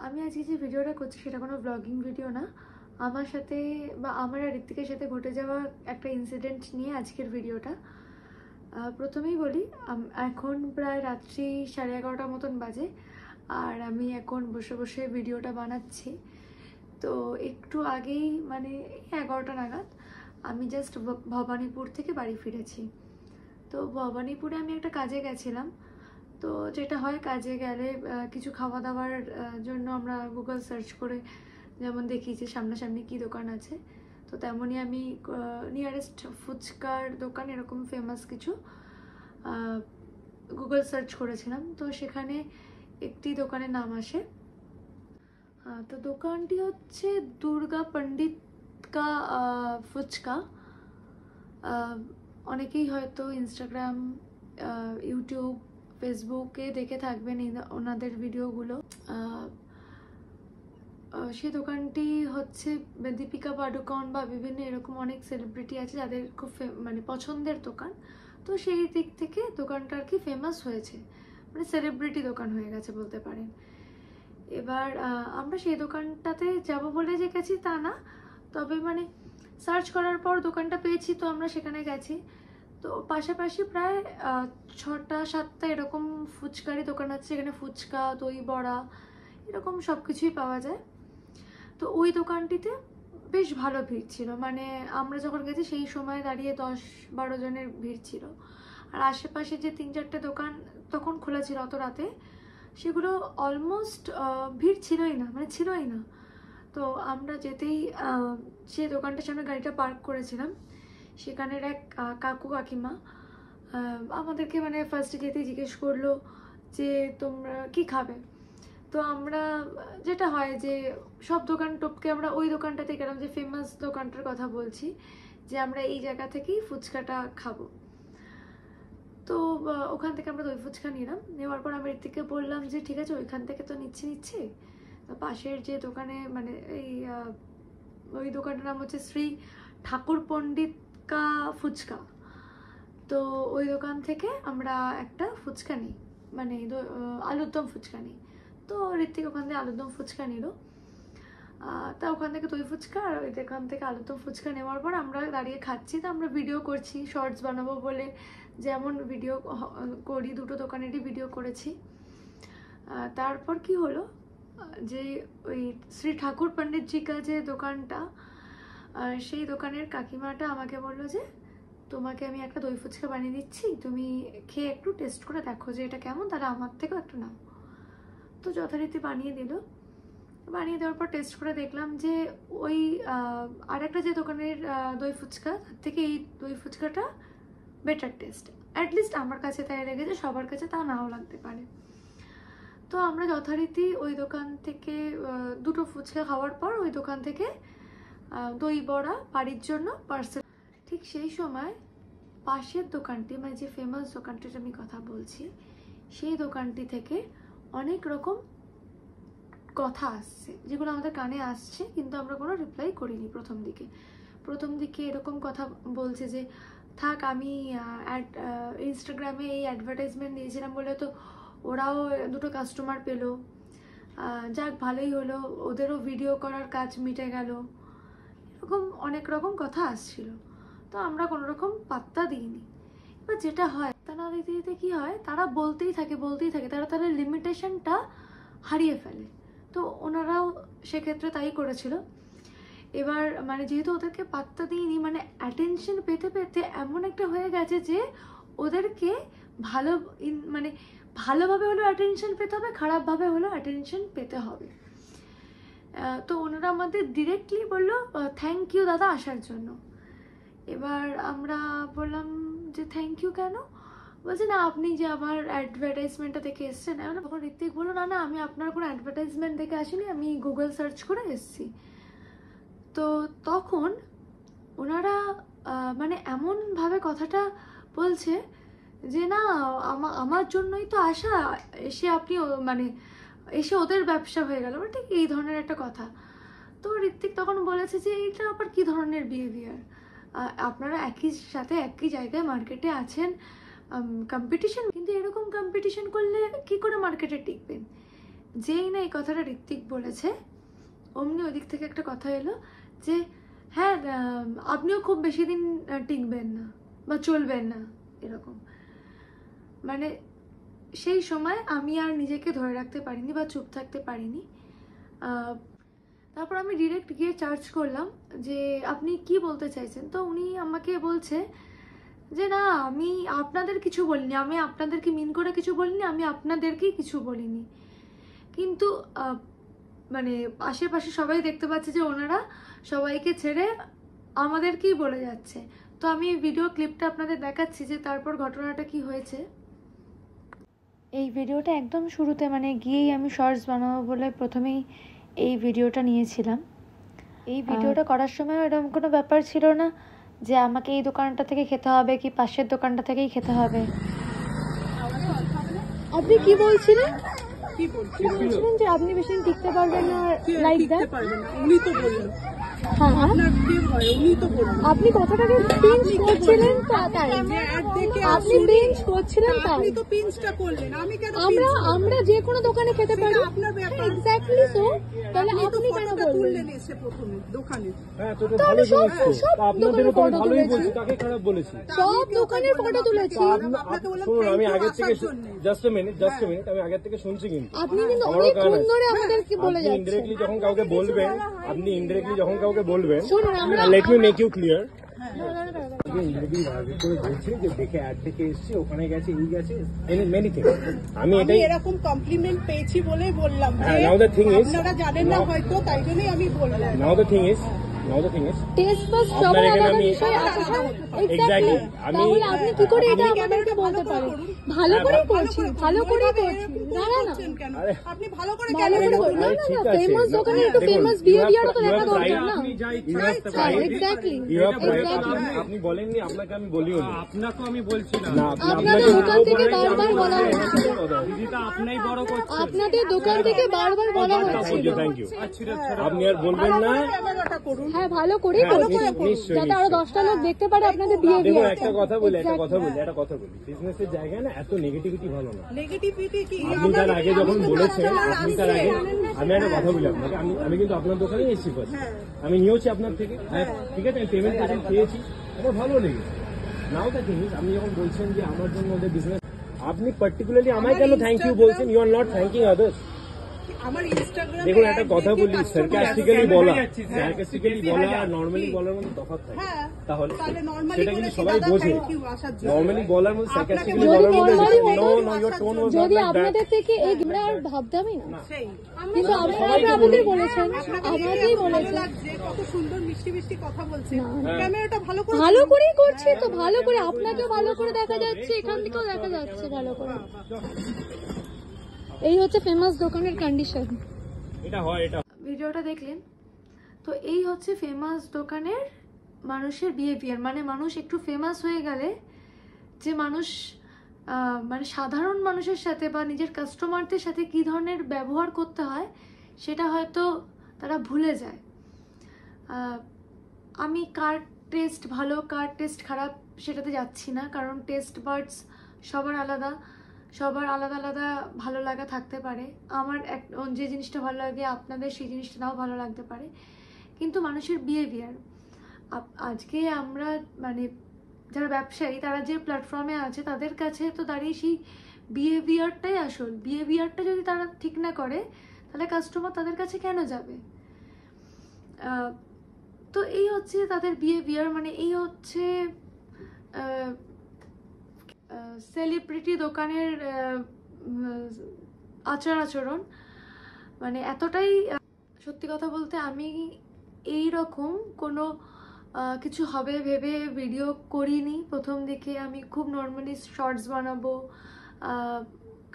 আমি আজকে যে ভিডিওটা করছি সেটা কোনো ব্লগিং ভিডিও না। আমার সাথে বা আমার আর ঋত্বিকের সাথে ঘটে যাওয়া একটা ইনসিডেন্ট নিয়ে আজকের ভিডিওটা। প্রথমেই বলি, এখন প্রায় রাত্রি 11:30 মতন বাজে, আর আমি এখন বসে বসে ভিডিওটা বানাচ্ছি। তো একটু আগেই মানে 11টা নাগাদ আমি জাস্ট ভবানীপুর থেকে বাড়ি ফিরেছি। তো ভবানীপুরে আমি একটা কাজে গেছিলাম। তো যেটা হয়, কাজে গেলে কিছু খাওয়া দাওয়ার জন্য আমরা গুগল সার্চ করে যেমন দেখি যে সামনাসামনি কী দোকান আছে, তো তেমনই আমি নিয়ারেস্ট ফুচকার দোকান এরকম ফেমাস কিছু গুগল সার্চ করেছিলাম। তো সেখানে একটি দোকানের নাম আসে। তো দোকানটি হচ্ছে দুর্গা পণ্ডিত কা ফুচকা। অনেকেই হয়তো ইনস্টাগ্রাম, ইউটিউব, ফেসবুকে দেখে থাকবেন ওনাদের ভিডিওগুলো। সেই দোকানটি হচ্ছে দীপিকা পাডুকোন বা বিভিন্ন এরকম অনেক সেলিব্রিটি আছে যাদের খুব মানে পছন্দের দোকান। তো সেই দিক থেকে দোকানটা আর কি ফেমাস হয়েছে, মানে সেলিব্রিটি দোকান হয়ে গেছে বলতে পারেন। এবার আমরা সেই দোকানটাতে যাব বলে যে গেছি তা না, তবে মানে সার্চ করার পর দোকানটা পেয়েছি, তো আমরা সেখানে গেছি। তো পাশাপাশি প্রায় 6টা-7টা এরকম ফুচকারি দোকান আছে, যেখানে ফুচকা, দই বড়া এরকম সব কিছুই পাওয়া যায়। তো ওই দোকানটিতে বেশ ভালো ভিড় ছিল, মানে আমরা যখন গেছি সেই সময় দাঁড়িয়ে 10-12 জনের ভিড় ছিল। আর আশেপাশে যে 3-4টে দোকান তখন খোলা ছিল অত রাতে, সেগুলো অলমোস্ট ভিড় ছিলই না, মানে ছিলই না। তো আমরা যেতেই যে দোকানটার সামনে গাড়িটা পার্ক করেছিলাম, সেখানের এক কাকু কাকিমা আমাদেরকে মানে ফার্স্টে যেতেই জিজ্ঞেস করলো যে তোমরা কি খাবে। তো আমরা যেটা হয় যে সব দোকান টপকে আমরা ওই দোকানটাতে গেলাম, যে ফেমাস দোকানটার কথা বলছি, যে আমরা এই জায়গা থেকেই ফুচকাটা খাবো। তো ওখান থেকে আমরা দই ফুচকা নিলাম। নেওয়ার পর আমি ঋত্বিককে বললাম যে ঠিক আছে, ওইখান থেকে তো নিচ্ছি, তো পাশের যে দোকানে মানে এই ওই দোকানটার নাম হচ্ছে শ্রী ঠাকুর পণ্ডিত কা ফুচকা। তো ওই দোকান থেকে আমরা একটা ফুচকা নিই, মানে আলুর দম ফুচকা নিই। তো ঋত্বিক ওখান থেকে আলুর দম ফুচকা নিল। তা ওখান থেকে দই ফুচকা আর ওই দোকান থেকে আলুর দম ফুচকা নেওয়ার পর আমরা দাঁড়িয়ে খাচ্ছি। তো আমরা ভিডিও করছি, শর্টস বানাবো বলে যেমন ভিডিও করি, দুটো দোকানেরই ভিডিও করেছি। তারপর কি হলো, যে ওই শ্রী ঠাকুর পণ্ডিতজি কা যে দোকানটা, সেই দোকানের কাকিমাটা আমাকে বললো যে তোমাকে আমি একটা দই ফুচকা বানিয়ে দিচ্ছি, তুমি খেয়ে একটু টেস্ট করে দেখো যে এটা কেমন, তাহলে আমার থেকেও একটু নাও। তো যথারীতি বানিয়ে দিল। বানিয়ে দেওয়ার পর টেস্ট করে দেখলাম যে ওই আর একটা যে দোকানের দই ফুচকা, তার থেকে এই দই ফুচকাটা বেটার টেস্ট। অ্যাটলিস্ট আমার কাছে তাই লেগেছে, সবার কাছে তা নাও লাগতে পারে। তো আমরা যথারীতি ওই দোকান থেকে দুটো ফুচকা খাওয়ার পর ওই দোকান থেকে দই বড়া বাড়ির জন্য পার্সেল। ঠিক সেই সময় পাশের দোকানটি, মানে যে ফেমাস দোকানটির আমি কথা বলছি, সেই দোকানটি থেকে অনেক রকম কথা আসছে, যেগুলো আমাদের কানে আসছে, কিন্তু আমরা কোনো রিপ্লাই করিনি। প্রথম দিকে এরকম কথা বলছে যে থাক, আমি ইনস্টাগ্রামে এই অ্যাডভার্টাইজমেন্ট দিয়েছিলাম বলে তো ওরাও দুটো কাস্টমার পেলো, যাক ভালোই হলো, ওদেরও ভিডিও করার কাজ মিটে গেল, এরকম অনেক রকম কথা আসছিল। তো আমরা কোনো রকম পাত্তা দিইনি। এবার যেটা হয়, তা না দিতে দিতে কী হয়, তারা বলতেই থাকে, তারা তাদের লিমিটেশনটা হারিয়ে ফেলে। তো ওনারাও সেক্ষেত্রে তাই করেছিল। এবার মানে যেহেতু ওদেরকে পাত্তা দিইনি, মানে অ্যাটেনশন পেতে পেতে এমন একটা হয়ে গেছে যে ওদেরকে মানে ভালোভাবে হলেও অ্যাটেনশন পেতে হবে, খারাপভাবে হলেও অ্যাটেনশন পেতে হবে। তো ওনারা আমাদের ডিরেক্টলি বললো থ্যাংক ইউ দাদা আসার জন্য। এবার আমরা বললাম যে থ্যাংক ইউ কেন? বলছে না, আপনি যে আমার অ্যাডভার্টাইজমেন্টটা দেখে এসছেন। তখন ঋত্বিক বললো না না, আমি আপনার কোনো অ্যাডভার্টাইজমেন্ট দেখে আসিনি, আমি গুগল সার্চ করে এসছি। তো তখন ওনারা মানে এমনভাবে কথাটা বলছে যে না, আমার জন্যই তো আসা, এসে আপনি মানে এসে ওদের ব্যবসা হয়ে গেল, ঠিক এই ধরনের একটা কথা। তো ঋত্বিক তখন বলেছে যে এটা আবার কি ধরনের বিহেভিয়ার, আপনারা একই সাথে একই জায়গায় মার্কেটে আছেন, কম্পিটিশন, কিন্তু এরকম কম্পিটিশন করলে কি করে মার্কেটে টিকবেন? যেই না এই কথাটা ঋত্বিক বলেছে অমনি ওদিক থেকে একটা কথা এলো যে হ্যাঁ আপনিও খুব বেশি দিন টিকবেন না বা চলবেন না, এরকম। মানে সেই সময় আমি আর নিজেকে ধরে রাখতে পারিনি বা চুপ থাকতে পারিনি। তারপর আমি ডিরেক্ট গিয়ে সার্চ করলাম যে আপনি কি বলতে চাইছেন। তো উনি আমাকে বলছে যে না, আমি আপনাদের কিছু বলিনি, আমি আপনাদেরকে মিন করে কিছু বলিনি, আমি আপনাদেরকেই কিছু বলিনি। কিন্তু মানে আশেপাশে সবাই দেখতে পাচ্ছে যে ওনারা সবাইকে ছেড়ে আমাদেরকেই বলে যাচ্ছে। তো আমি ভিডিও ক্লিপটা আপনাদের দেখাচ্ছি যে তারপর ঘটনাটা কি হয়েছে। এই ভিডিওটা একদম শুরুতে মানে গিয়েই আমি শর্টস বানাবো বলে প্রথমেই এই ভিডিওটা নিয়েছিলাম। এই ভিডিওটা করার সময় এরকম কোনো ব্যাপার ছিল না যে আমাকে এই দোকানটা থেকে খেতে হবে কি পাশের দোকানটা থেকেই খেতে হবে। আপনি কি বলছিলেন? কি বলছিলেন যে আপনি বেশি দিন টিকতে পারবেন না, লাইক দ্যাট। উনি তো বললেন। হ্যাঁ, আপনার কি হয় উনি তো বললেন। আপনি কথাটাকে পিঞ্চ করছিলেন তাই, আপনি পিঞ্চ করছিলেন তাই, আপনি তো পিঞ্চটা করলেন, আমি কেন? আমরা যে কোনো দোকানে খেতে পারি, আপনার ব্যাপার। Exactly so. তাহলে আপনি আপনি কেন কেন বললেন? তুললেন এসে প্রথমে দোকানে? হ্যাঁ, তো ভালো জিনিস তো। আপনাদেরও তো আমি ভালোই বলছি, তাকে খারাপ বলেছি? সব দোকানের ফটো তুলেছি। শুনুন, আমি আগের থেকে জাস্ট আ মিনিট আমি আগের থেকে শুনছি, কিন্তু আপনি কিন্তু অনেকক্ষণ ধরে আমাদেরকে বলে যাচ্ছেন। ইনডিরেক্টলি যখন কাউকে বলবেন, শুনুন, আমরা let me make you clear. আমি এটাই এরকম কমপ্লিমেন্ট পেয়েছি বলেই বললাম যে now the thing is, আপনারা জানেন না হয়তো, তাই জন্যই আমি বললাম। now the thing is taste বাস সবার আলাদা বিষয় আছে স্যার। এক্স্যাক্টলি। তাহলে আপনি কি করে এটা আমাদেরকে বলতে পারেন? ভালো করেই করছি, ভালো করেই করছি। না না না, কেন আপনি ভালো করে ভালো করে করছি। না না না, ফেমাস দোকানে একটু ফেমাস বিহেভিয়ারও তো দেখা দরকার না? এক্স্যাক্টলি। আপনি বলেননি, আপনাকে আমি বলিও না। আপনাকে আমি বলছি না, আপনাদের দোকান থেকে বারবার বলা হচ্ছে, দিদিটা আপনাই বড় করছে। আপনাদের দোকান থেকে বারবার বলা হচ্ছে। Thank you. আপনি আর বলবেন না। ক্যামেরাটা করুন। হ্যাঁ, ভালো করেই করছি, যাতে আরো 10টা লোক দেখতে পারে আপনাদের দেখুন, বিহেভিয়ার। একটা কথা বলি। বিজনেসের জায়গায় না এত নেগেটিভিটি ভালো না। নেগেটিভিটি কি? আপনি তার আগে যখন বলেছেন, আমি একটা কথা বলি আপনাকে, আমি কিন্তু আপনার দোকানেই এসেছি ফার্স্ট। আমি নিয়েছি আপনার থেকে, ঠিক আছে, আমি পেমেন্ট পেয়েছি, আমার ভালো লেগেছে। নাও দ্য থিং ইজ, আপনি যখন বলছেন যে আমার জন্য ওদের বিজনেস, আপনি পার্টিকুলারলি আমায় কেন থ্যাংক ইউ বলছেন? You are not thanking others. আমার ইনস্টাগ্রামে দেখুন, একটা কথা বলি, সার্কাস্টিক্যালি বলা আর নর্মালি বলার মধ্যে তফাৎ থাকে। তাহলে সেটা কিন্তু সবাই বোঝে। নর্মালি বলার মধ্যে সার্কাস্টিক্যালি বলার মধ্যে যদি আপনাদের থেকে এই আমরা আর ভাবতামই না, কিন্তু আপনারা আমাদের বলেছেন, আমাদেরই বলেছেন যে কত সুন্দর মিষ্টি মিষ্টি কথা বলছেন। ক্যামেরাটা ভালো করে ভালো করেই করছি তো, ভালো করে আপনাকে ভালো করে দেখা যাচ্ছে, এখান থেকেও দেখা যাচ্ছে ভালো করে। এই হচ্ছে ফেমাস দোকানের কন্ডিশন। এটা হয়, এটা ভিডিওটা দেখলেন তো, এই হচ্ছে ফেমাস দোকানের মানুষের বিহেভিয়ার। মানে মানুষ একটু ফেমাস হয়ে গেলে যে মানুষ মানে সাধারণ মানুষের সাথে বা নিজের কাস্টমারদের সাথে কি ধরনের ব্যবহার করতে হয় সেটা হয়তো তারা ভুলে যায়। আমি কার টেস্ট ভালো কার টেস্ট খারাপ সেটাতে যাচ্ছি না, কারণ টেস্ট বার্ডস সবার আলাদা, সবার আলাদা আলাদা ভালো লাগা থাকতে পারে। আমার যে জিনিসটা ভালো লাগে আপনাদের সেই জিনিসটা নাও ভালো লাগতে পারে, কিন্তু মানুষের বিহেভিয়ার আজকে আমরা মানে যারা ব্যবসায়ী তারা যে প্ল্যাটফর্মে আছে তাদের কাছে তো দাঁড়িয়ে সেই বিহেভিয়ারটাই আসল। বিহেভিয়ারটা যদি তারা ঠিক না করে তাহলে কাস্টমার তাদের কাছে কেন যাবে? তো এই হচ্ছে তাদের বিহেভিয়ার, মানে এই হচ্ছে সেলিব্রিটি দোকানের আচরণ। মানে এতটাই, সত্যি কথা বলতে আমি এই রকম কোনো কিছু হবে ভেবে ভিডিও করিনি প্রথম দিকে। আমি খুব নর্মালি শর্টস বানাবো,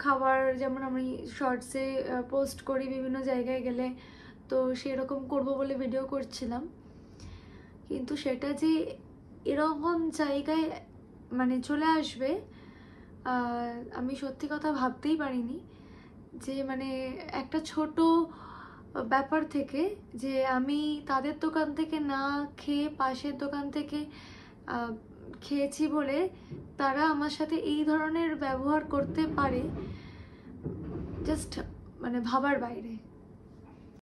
খাবার যেমন আমি শর্টসে পোস্ট করি বিভিন্ন জায়গায় গেলে, তো সেরকম করব বলে ভিডিও করছিলাম। কিন্তু সেটা যে এরকম জায়গায় মানে চলে আসবে আমি সত্যি কথা ভাবতেই পারিনি। যে মানে একটা ছোট ব্যাপার থেকে যে আমি তাদের দোকান থেকে না খেয়ে পাশের দোকান থেকে খেয়েছি বলে তারা আমার সাথে এই ধরনের ব্যবহার করতে পারে, জাস্ট মানে ভাবার বাইরে।